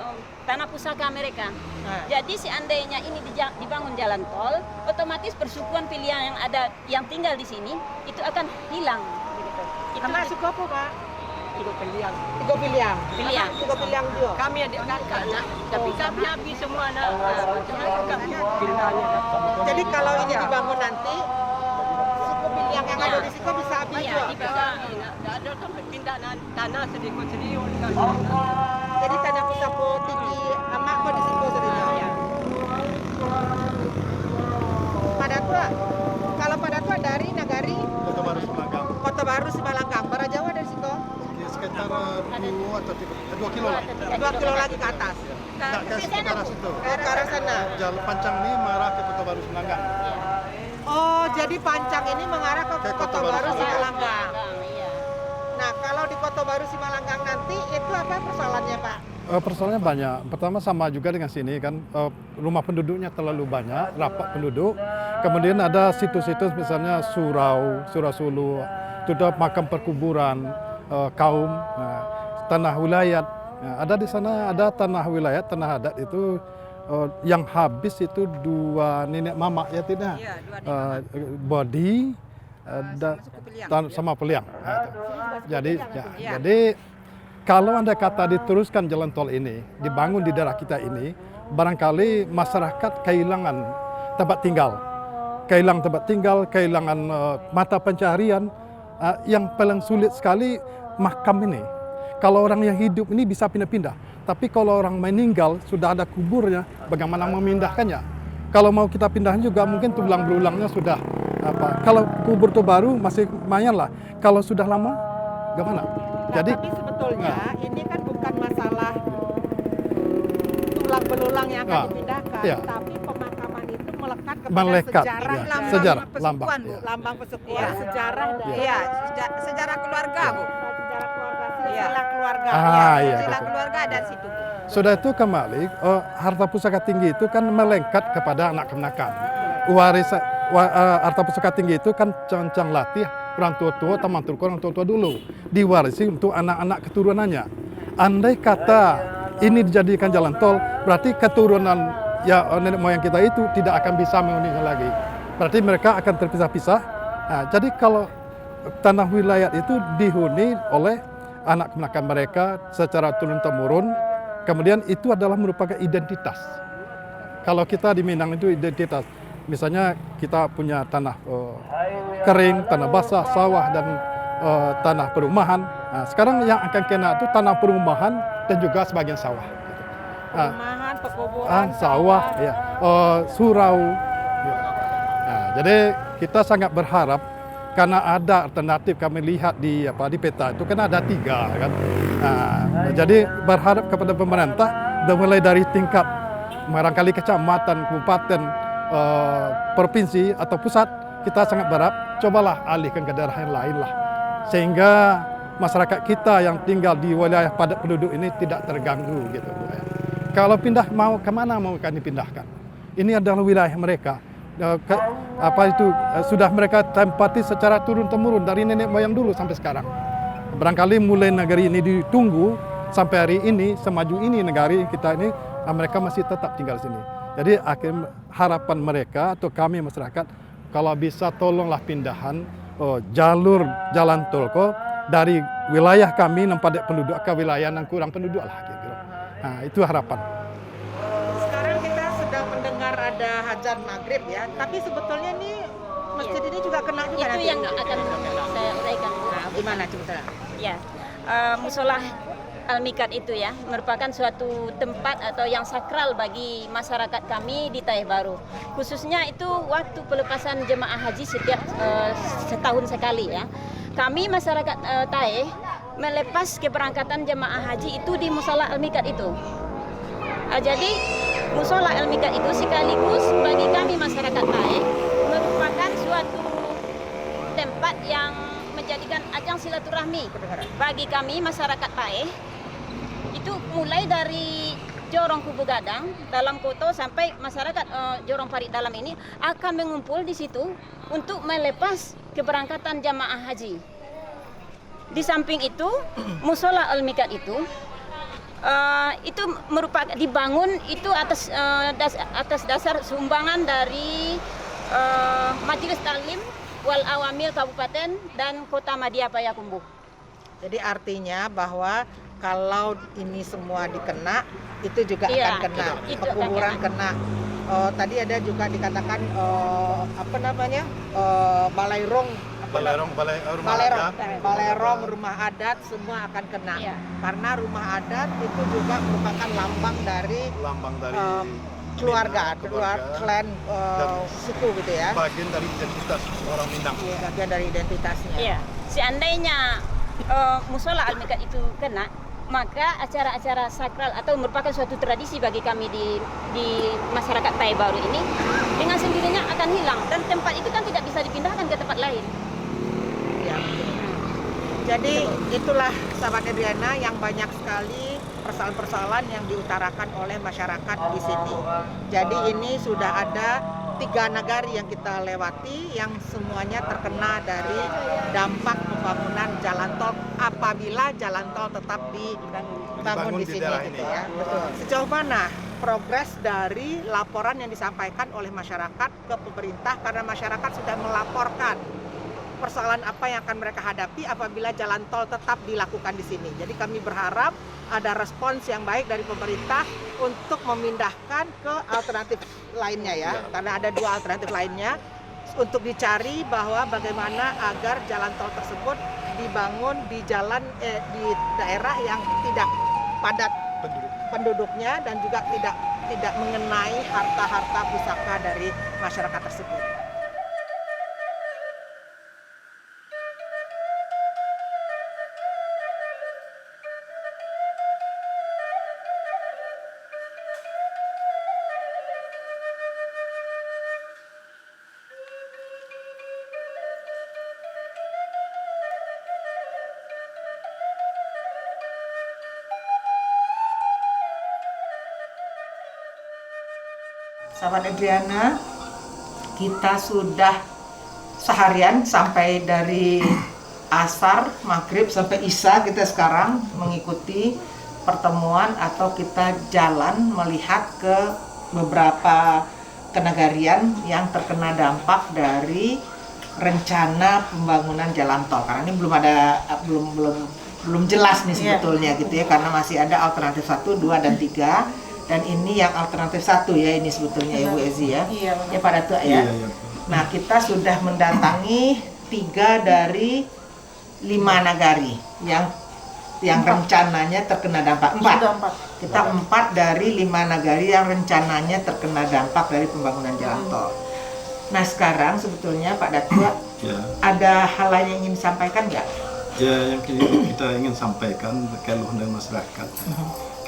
tanah pusaka mereka. Jadi seandainya ini dibangun jalan tol, otomatis persukuan Piliang yang ada yang tinggal di sini itu akan hilang. Begitu. Itu Emak suku apa, Pak? Ikut pilihan. Tiga Piliang. Piliang. Tiga Piliang juga. Kami ada anak, tapi kami habis semua anak. Kami pindahnya. Jadi kalau ini dibangun nanti, suku Piliang yang ada di situ bisa habis Iya, juga. bisa. Tidak ada tempat pindah tanah sedikit-sedikit. Jadi tanah pusapu tinggi Emak kok di situ sebenarnya. Pada tua, kalau pada tua dari nagari Kota Baru Semalanggang. Kota Baru Simalangkang, berapa jauh dari situ? Sekitar 2 atau 2 kilo lah. 2 kilo lagi ke atas. Tak ke arah situ. Ke arah sana. Jalan pancang ini mengarah ke Kota Baru Semalanggang. Oh, jadi pancang ini mengarah ke Kota Baru Simalanggang. Iya. Nah, kalau di Kota Baru Simalanggang nanti itu apa persoalannya, Pak? Persoalannya banyak. Pertama sama juga dengan sini kan rumah penduduknya terlalu banyak, rapat penduduk. Kemudian ada situs-situs misalnya surau, Surasulu, itu ada makam perkuburan kaum, tanah wilayah. Ada di sana ada tanah wilayah, tanah adat itu yang habis itu 2 nenek mamak ya tidak? Bodi sama Peliang. Jadi kalau anda kata diteruskan jalan tol ini, dibangun di daerah kita ini, barangkali masyarakat kehilangan tempat tinggal, kehilangan mata pencaharian. Yang paling sulit sekali makam ini. Kalau orang yang hidup ini bisa pindah-pindah, Tapi kalau orang meninggal sudah ada kuburnya, bagaimana memindahkannya? Kalau mau kita pindahin juga mungkin tulang belulangnya sudah apa? Kalau kubur itu baru masih lumayan lah. Kalau sudah lama, gimana? Jadi tapi sebetulnya ini kan bukan masalah tulang belulang yang akan dipindahkan, tapi pemakaman itu melekat kepada sejarah, sejarah lambang persekutuan, Bu. Lambang persekutuan, sejarah sejarah keluarga, Bu. sejarah keluarga, silsilah keluarga. Silsilah keluarga ada situ, Bu. Sudah itu kembali, harta pusaka tinggi itu kan melengket kepada anak kemenakan. Harta pusaka tinggi itu kan cancang latih orang tua-tua, teman turko orang tua-tua dulu. Diwarisi untuk anak-anak keturunannya. Andai kata ini dijadikan jalan tol, berarti keturunan nenek moyang kita itu tidak akan bisa menghuninya lagi. Berarti mereka akan terpisah-pisah. Nah, jadi kalau tanah wilayah itu dihuni oleh anak kemenakan mereka secara turun-temurun, kemudian itu adalah merupakan identitas. Kalau kita di Minang itu identitas. Misalnya kita punya tanah kering, tanah basah, sawah, dan tanah perumahan. Nah, sekarang yang akan kena itu tanah perumahan dan juga sebagian sawah. Perumahan, pekuburan, sawah, surau. Nah, jadi kita sangat berharap karena ada alternatif kami lihat di peta itu kan ada 3 kan. Nah, jadi berharap kepada pemerintah mulai dari tingkat barangkali kecamatan, kabupaten, provinsi atau pusat, kita sangat berharap cobalah alihkan ke daerah yang lain lah, sehingga masyarakat kita yang tinggal di wilayah padat penduduk ini tidak terganggu gitu. Kalau pindah mau kemana mau kami pindahkan? Ini adalah wilayah mereka. Sudah mereka tempati secara turun-temurun dari nenek moyang dulu sampai sekarang. Barangkali mulai negeri ini ditunggu sampai hari ini, semaju ini negari kita ini, mereka masih tetap tinggal di sini. Jadi harapan mereka atau kami masyarakat, kalau bisa tolonglah pindahan jalur jalan tol dari wilayah kami yang padat penduduk ke wilayah yang kurang penduduk lah gitu. Nah, itu harapan. Sekarang kita sedang mendengar ada hajat maghrib ya, tapi sebetulnya ini masjid ini juga kena juga Itu nanti. yang akan saya uraikan. Nah, gimana coba? Ya, musola Al-Mikat itu ya merupakan suatu tempat atau yang sakral bagi masyarakat kami di Taeh Baru. Khususnya itu waktu pelepasan jemaah haji setiap setahun sekali ya. Kami masyarakat Taeh melepas keberangkatan jemaah haji itu di musola Al-Mikat itu. Jadi musola Al-Mikat itu sekaligus bagi kami masyarakat Taeh merupakan suatu tempat yang menjadikan ajang silaturahmi bagi kami masyarakat Taeh. Itu mulai dari Jorong Kubu Gadang dalam Koto sampai masyarakat Jorong Parit Dalam ini akan mengumpul di situ untuk melepas keberangkatan jamaah haji. Di samping itu, musola Al-Mikat itu merupakan dibangun itu atas dasar sumbangan dari Majelis Taklim wal Awamil Kabupaten dan Kota Madia Payakumbuh. Jadi artinya bahwa kalau ini semua dikena, itu juga akan kena. Pekuburan kena. Tadi ada juga dikatakan Balerong, rumah adat semua akan kena. Karena rumah adat itu juga merupakan lambang dari keluarga, klan suku gitu ya. Bagian dari identitas orang Minang. Iya, bagian dari identitasnya. Iya. Seandainya musola Al-Mikat itu kena, maka acara-acara sakral atau merupakan suatu tradisi bagi kami di masyarakat Taeh Baru ini dengan sendirinya akan hilang dan tempat itu kan tidak bisa dipindahkan ke tempat lain. Ya. Jadi itulah sahabat Adriana yang banyak sekali persoalan-persoalan yang diutarakan oleh masyarakat di sini. Jadi ini sudah ada 3 nagari yang kita lewati yang semuanya terkena dari dampak pembangunan jalan tol apabila jalan tol tetap dibangun di sini gitu ya. Betul. Sejauh mana progres dari laporan yang disampaikan oleh masyarakat ke pemerintah karena masyarakat sudah melaporkan persoalan apa yang akan mereka hadapi apabila jalan tol tetap dilakukan di sini. Jadi kami berharap ada respons yang baik dari pemerintah untuk memindahkan ke alternatif lainnya ya. Karena ada 2 alternatif lainnya untuk dicari bahwa bagaimana agar jalan tol tersebut dibangun di jalan di daerah yang tidak padat penduduknya dan juga tidak mengenai harta-harta pusaka dari masyarakat tersebut. Sahabat Adriana, kita sudah seharian sampai dari asar, maghrib sampai isya kita sekarang mengikuti pertemuan atau kita jalan melihat ke beberapa kenegarian yang terkena dampak dari rencana pembangunan jalan tol. Karena ini belum jelas nih sebetulnya gitu ya, karena masih ada alternatif 1, 2, dan 3. Dan ini yang alternatif 1 ya, ini sebetulnya Ibu Ezi ya. Iya, ya Pak Datuk ya. Iya. Nah, kita sudah mendatangi 3 dari 5 nagari yang rencananya terkena dampak. 4. Kita 4 dari 5 nagari yang rencananya terkena dampak dari pembangunan jalan tol. Nah, sekarang sebetulnya Pak Datuk ada hal lain yang ingin disampaikan nggak? Ya, yang kita ingin sampaikan keluhan dari masyarakat.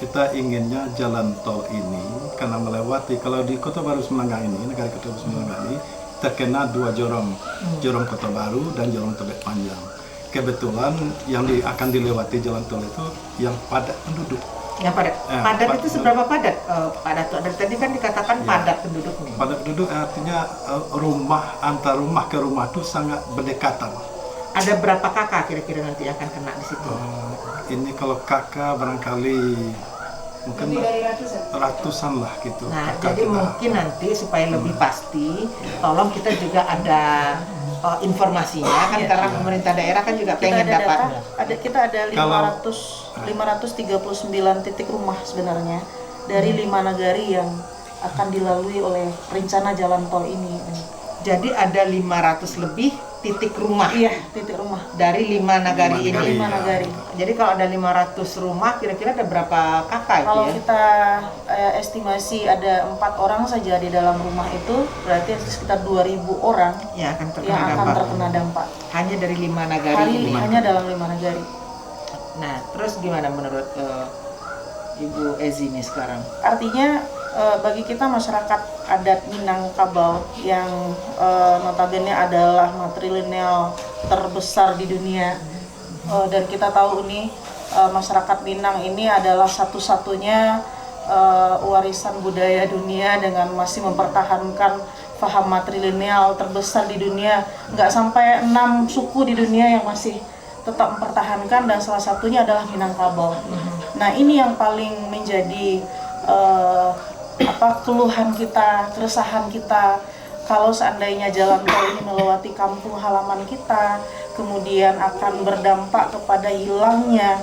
Kita inginnya jalan tol ini karena melewati, kalau di Kota Baru Semangga ini, negara Kota Baru Semangga ini terkena 2 jorong, jorong Kota Baru dan jorong Tebet Panjang. Kebetulan yang akan dilewati jalan tol itu yang padat penduduk. Yang padat. Padat itu seberapa padat, Pak Datuk? Dari tadi kan dikatakan padat penduduknya. Padat penduduk artinya rumah, antar rumah ke rumah itu sangat berdekatan. Ada berapa kakak kira-kira nanti akan kena di situ? Ini kalau kakak barangkali mungkin lebih dari ratusan lah gitu. Nah, jadi mungkin nanti supaya lebih pasti, tolong kita juga ada informasinya kan, karena pemerintah daerah kan juga pengen dapat. Kita ada 539 titik rumah sebenarnya dari 5 nagari yang akan dilalui oleh rencana jalan tol ini. Jadi ada 500 lebih titik rumah. Iya, titik rumah. Dari 5 nagari ini. 5 nagari. Jadi kalau ada 500 rumah, kira-kira ada berapa kakak kalau itu ya? Kita estimasi ada 4 orang saja di dalam rumah itu, berarti sekitar 2.000 orang yang akan terkena dampak. Hanya dari 5 nagari ini. Hanya dalam 5 nagari. Nah, terus gimana menurut Ibu Ezi nih sekarang? Artinya bagi kita masyarakat adat Minangkabau yang notabene adalah matrilineal terbesar di dunia, dan kita tahu ini masyarakat Minang ini adalah satu-satunya warisan budaya dunia dengan masih mempertahankan paham matrilineal terbesar di dunia. Nggak sampai 6 suku di dunia yang masih tetap mempertahankan, dan salah satunya adalah Minangkabau. Nah, ini yang paling menjadi keluhan kita, keresahan kita, kalau seandainya jalan tol ini melewati kampung halaman kita, kemudian akan berdampak kepada hilangnya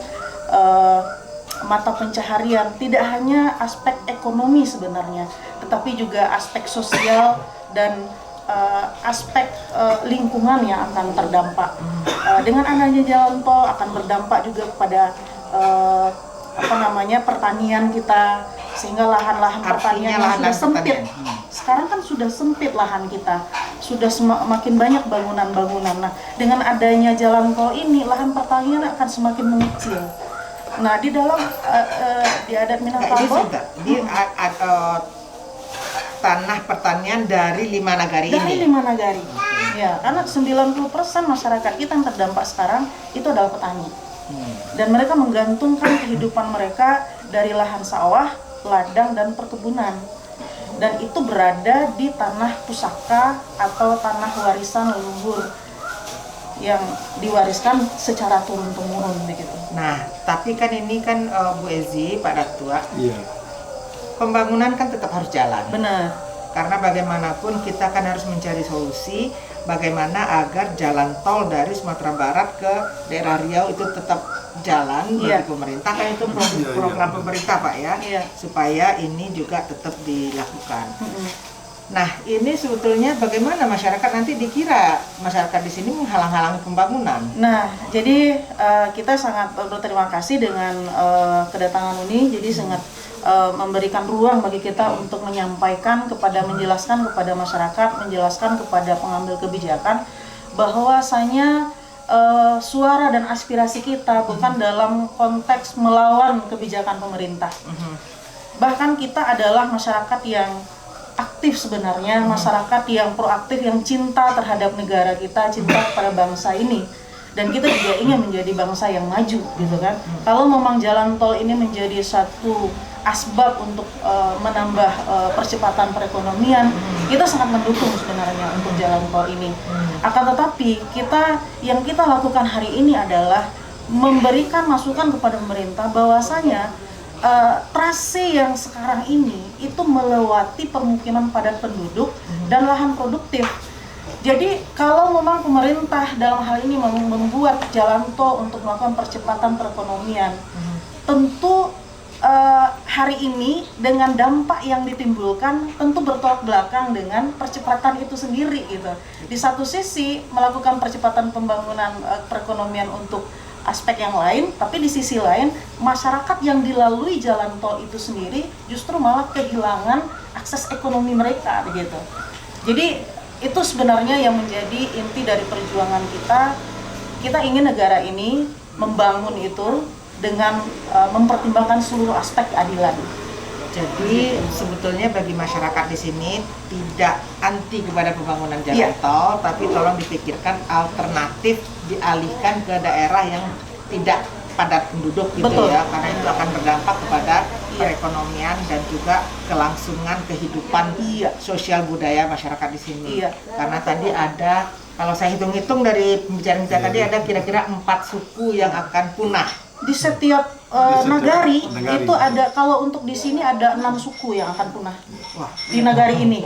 mata pencaharian, tidak hanya aspek ekonomi sebenarnya, tetapi juga aspek sosial dan aspek lingkungan yang akan terdampak. Dengan adanya jalan tol akan berdampak juga kepada pertanian kita, sehingga lahan-lahan pertanian yang sudah sempit. Sekarang kan sudah sempit lahan kita, sudah semakin banyak bangunan-bangunan. Nah, dengan adanya jalan tol ini, lahan pertanian akan semakin mengecil. Nah, di dalam di adat Minangkabau, tanah pertanian dari 5 nagari ini. Dari 5 nagari. Ya, karena 90% masyarakat kita yang terdampak sekarang itu adalah petani. Dan mereka menggantungkan kehidupan mereka dari lahan sawah, ladang, dan perkebunan. Dan itu berada di tanah pusaka atau tanah warisan leluhur yang diwariskan secara turun-temurun begitu. Nah, tapi kan ini kan Bu Ezi, Pak Datua, pembangunan kan tetap harus jalan. Benar. Karena bagaimanapun kita kan harus mencari solusi bagaimana agar jalan tol dari Sumatera Barat ke daerah Riau itu tetap jalan bagi pemerintah, kan itu program pemerintah Pak ya, supaya ini juga tetap dilakukan. Nah, ini sebetulnya bagaimana masyarakat nanti dikira masyarakat di sini menghalang-halangi pembangunan. Nah, jadi kita sangat berterima kasih dengan kedatangan ini. Jadi sangat memberikan ruang bagi kita untuk menyampaikan menjelaskan kepada masyarakat, menjelaskan kepada pengambil kebijakan bahwasanya suara dan aspirasi kita bukan dalam konteks melawan kebijakan pemerintah. Bahkan kita adalah masyarakat yang aktif sebenarnya, masyarakat yang proaktif, yang cinta terhadap negara kita, cinta kepada bangsa ini. Dan kita juga ingin menjadi bangsa yang maju, gitu kan. Kalau memang jalan tol ini menjadi satu asbab untuk menambah percepatan perekonomian, kita sangat mendukung sebenarnya untuk jalan tol ini. Akan tetapi yang kita lakukan hari ini adalah memberikan masukan kepada pemerintah bahwasanya trase yang sekarang ini itu melewati permukiman padat penduduk dan lahan produktif. Jadi kalau memang pemerintah dalam hal ini membuat jalan tol untuk melakukan percepatan perekonomian, tentu hari ini dengan dampak yang ditimbulkan tentu bertolak belakang dengan percepatan itu sendiri gitu. Di satu sisi melakukan percepatan pembangunan perekonomian untuk aspek yang lain, tapi di sisi lain masyarakat yang dilalui jalan tol itu sendiri justru malah kehilangan akses ekonomi mereka begitu. Jadi itu sebenarnya yang menjadi inti dari perjuangan kita. Kita ingin negara ini membangun itu dengan mempertimbangkan seluruh aspek keadilan. Jadi sebetulnya bagi masyarakat di sini tidak anti kepada pembangunan jalan tol, tapi tolong dipikirkan alternatif dialihkan ke daerah yang tidak padat penduduk gitu. Betul. Ya, karena itu akan berdampak kepada perekonomian dan juga kelangsungan kehidupan sosial budaya masyarakat di sini. Karena tadi ada, kalau saya hitung-hitung dari pembicaraan kita tadi ada kira-kira 4 suku yang akan punah. Di setiap nagari itu ada, kalau untuk di sini ada 6 suku yang akan punah. Wah, di nagari ini.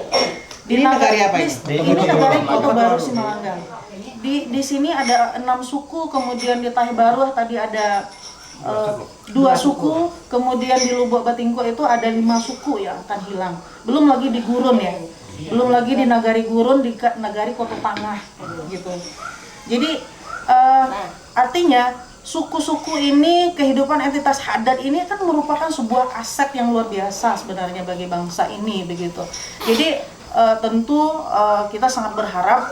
Ini nagari apa ini? Ini nagari Kota Baru Simalanggang. Di sini ada 6 suku, kemudian di Tahi Baru tadi ada 2 suku, kemudian di Lubuk Batingko itu ada 5 suku yang akan hilang. Belum lagi di Gurun ya. Belum lagi di Nagari Gurun, di Nagari Kota Tangah gitu. Jadi artinya suku-suku ini, kehidupan entitas adat ini kan merupakan sebuah aset yang luar biasa sebenarnya bagi bangsa ini begitu. Jadi tentu kita sangat berharap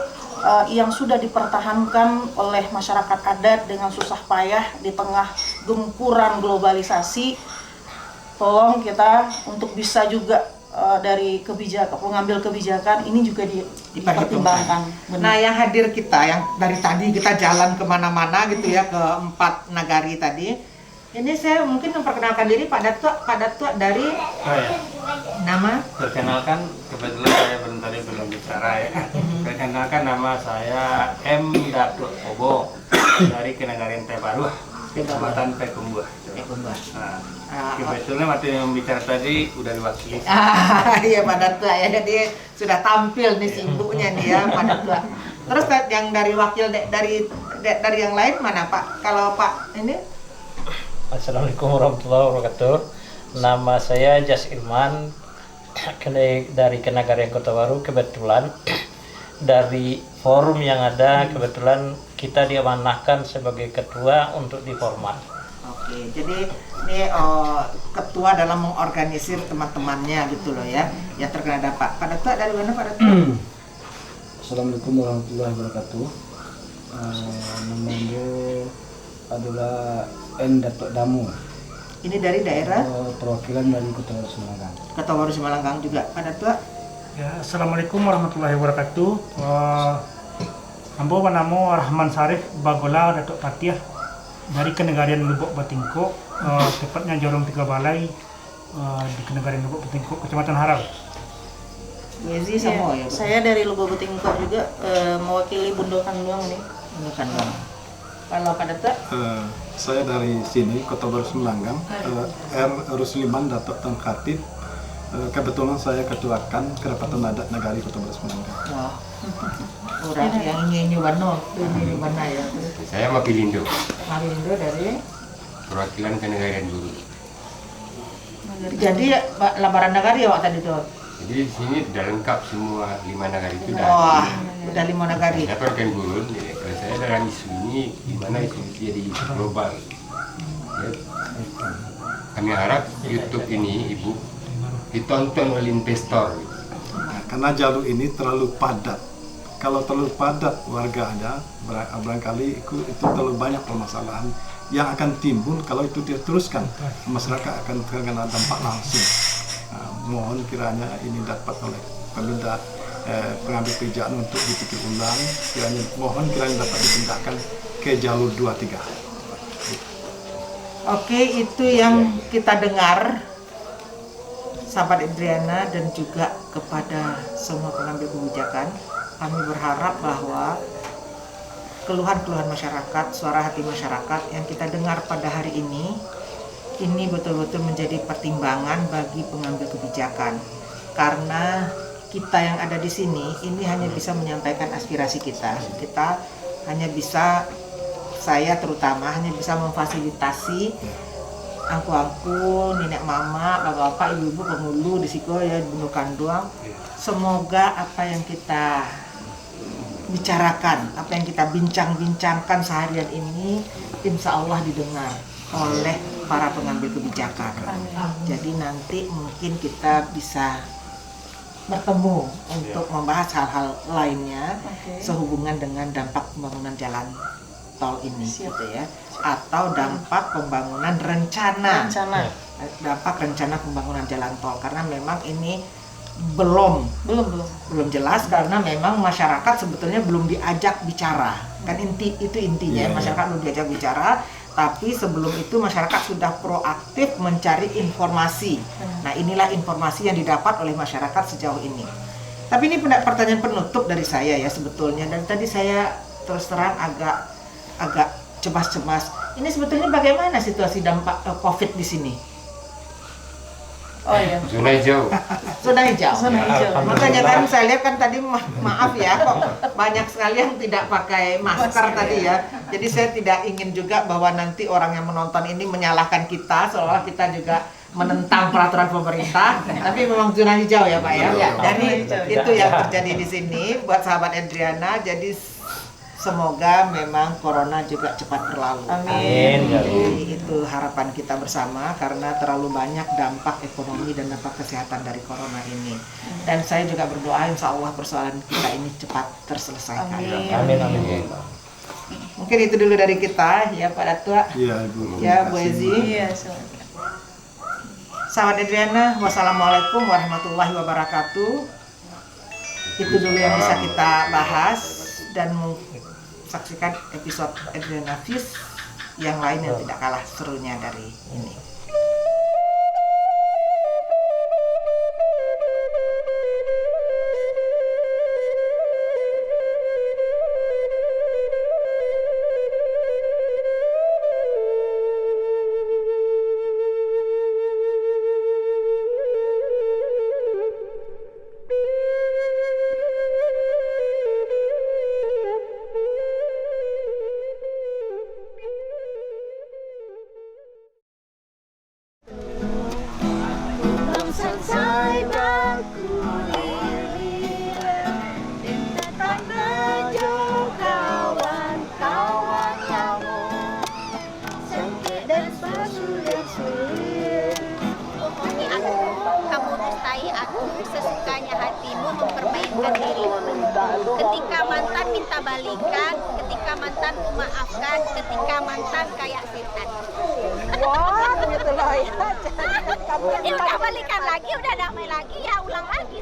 yang sudah dipertahankan oleh masyarakat adat dengan susah payah di tengah gempuran globalisasi, tolong kita untuk bisa juga dari pengambil kebijakan ini juga dipertimbangkan. Nah, yang hadir kita, yang dari tadi kita jalan kemana-mana gitu ya, ke 4 nagari tadi. Ini saya mungkin memperkenalkan diri, Pak Datuk dari nama. Perkenalkan, kebetulan saya tadi belum bicara ya. Perkenalkan, nama saya M. Datuk Obo dari Kenagarian Tahi Baru, Kecamatan Pekumbuh. Nah, kebetulan waktu yang bicara tadi udah diwakili. Iya, Pak Datuk ya, jadi sudah tampil nih sibuknya nih ya Pak Datuk. Terus yang dari wakil dari yang lain mana Pak? Kalau Pak ini? Assalamualaikum warahmatullahi wabarakatuh. Nama saya Jas Ilman dari Kenagarian Kota Baru. Kebetulan dari forum yang ada, kebetulan kita diamanahkan sebagai ketua untuk diformat. Oke, jadi ini ketua dalam mengorganisir teman-temannya gitu loh ya, yang terkena dampak. Pak Datuk dari mana Pak Datuk? Assalamualaikum warahmatullahi wabarakatuh. Nama gue adalah N. Datuk Damu. Ini dari daerah? Perwakilan dari Kota Baru Simalanggang. Kota Baru Simalanggang juga. Pak Datuk? Ya, Assalamualaikum warahmatullahi wabarakatuh. Ambo namo Rahman Sarif Bagola Datuk Patiah dari Kenegarian Lubuk Batingko, tepatnya Jorong 3 Balai di Kenegarian Lubuk Batingko, Kecamatan Harau. Wezi sama ya. Saya dari Lubuk Batingko juga mewakili Bundo Kanduang nih. Bundo Kanduang. Kalau Pak Datuk? Saya dari sini, Kota Baru Simalanggang, R. Rusliman Datuk Tan Khatib. Kebetulan saya ketuakan Kerapatan Adat Nagari Kota Baru Simalanggang. Wah, orang yang ini mana ya? Saya Mapilindo. Mapilindo dari? Perwakilan Kenegarian Guru. Jadi Lambaran Nagari ya Pak tadi tuh? Jadi di sini sudah lengkap semua 5 nagari itu. Wah, udah 5 nagari. Saya perwakilan Guru. Kalau saya dalam isu ini, gimana isu jadi global. Kami harap YouTube ini, Ibu, ditonton oleh investor. Nah, karena jalur ini terlalu padat. Kalau terlalu padat warganya, barangkali itu terlalu banyak permasalahan yang akan timbul kalau itu diteruskan. Masyarakat akan terkena dampak langsung. Mohon kiranya ini dapat oleh pemerintah pengambil kebijakan untuk dipikir ulang. Mohon kiranya dapat dipindahkan ke jalur 23. Oke, itu yang kita dengar, sahabat Adriana, dan juga kepada semua pengambil kebijakan. Kami berharap bahwa keluhan-keluhan masyarakat, suara hati masyarakat yang kita dengar pada hari ini betul-betul menjadi pertimbangan bagi pengambil kebijakan. Karena kita yang ada di sini ini hanya bisa menyampaikan aspirasi kita. Kita hanya bisa, saya terutama hanya bisa memfasilitasi angku-angku, nenek mama, bapak-bapak, ibu-ibu pengulu di Siko ya, di Nunukan doang. Semoga apa yang kita bicarakan, apa yang kita bincang-bincangkan seharian ini insya Allah didengar oleh para pengambil kebijakan. Jadi nanti mungkin kita bisa bertemu untuk membahas hal-hal lainnya sehubungan dengan dampak pembangunan jalan tol ini, gitu ya, atau dampak pembangunan dampak rencana pembangunan jalan tol, karena memang ini belum jelas, karena memang masyarakat sebetulnya belum diajak bicara, kan itu intinya. Masyarakat belum diajak bicara, tapi sebelum itu masyarakat sudah proaktif mencari informasi. Nah, inilah informasi yang didapat oleh masyarakat sejauh ini. Tapi ini pertanyaan penutup dari saya ya sebetulnya. Dan tadi saya terus terang agak cemas-cemas. Ini sebetulnya bagaimana situasi dampak COVID di sini? Oh iya. Zona hijau. Zona hijau. Makanya kan saya lihat kan tadi maaf ya, kok banyak sekali yang tidak pakai masker tadi ya. Jadi saya tidak ingin juga bahwa nanti orang yang menonton ini menyalahkan kita seolah kita juga menentang peraturan pemerintah. Tapi memang zona hijau ya Pak ya. Jadi itu yang terjadi di sini buat sahabat Adriana. Jadi semoga memang corona juga cepat berlalu. Amin. Jadi itu harapan kita bersama, karena terlalu banyak dampak ekonomi dan dampak kesehatan dari corona ini. Dan saya juga berdoa insya Allah persoalan kita ini cepat terselesaikan. Amin. Mungkin itu dulu dari kita ya Pak Datua. Iya Ibu. Ya Bu Ezi. Iya, Sahabat Adriana, wassalamualaikum warahmatullahi wabarakatuh. Itu dulu yang bisa kita bahas, dan saksikan episode Adriana Fis yang lain yang tidak kalah serunya dari ini. Sesukanya hatimu mempermainkan dirimu. Ketika mantan minta balikan, ketika mantan memaafkan, ketika mantan kayak setan. Wah, gitu loh ya. Ini udah balikan lagi, udah damai lagi, ya ulang lagi